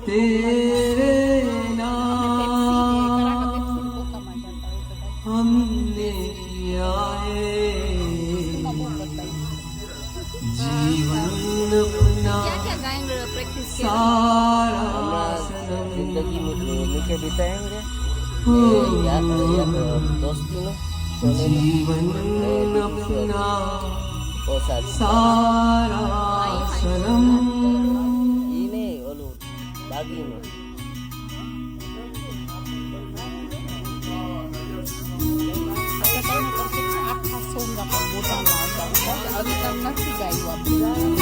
तेरे नाम हमने किया है जीवन अपना सारा सनम जिंदगी में मीठे बिताएंगे याद दोस्ती में जीवन अपना ओ साथ सारा सनम ini olu daging Kasi tayo kasi sa akasong na pagbutan na. Kasi ang nasi gayo.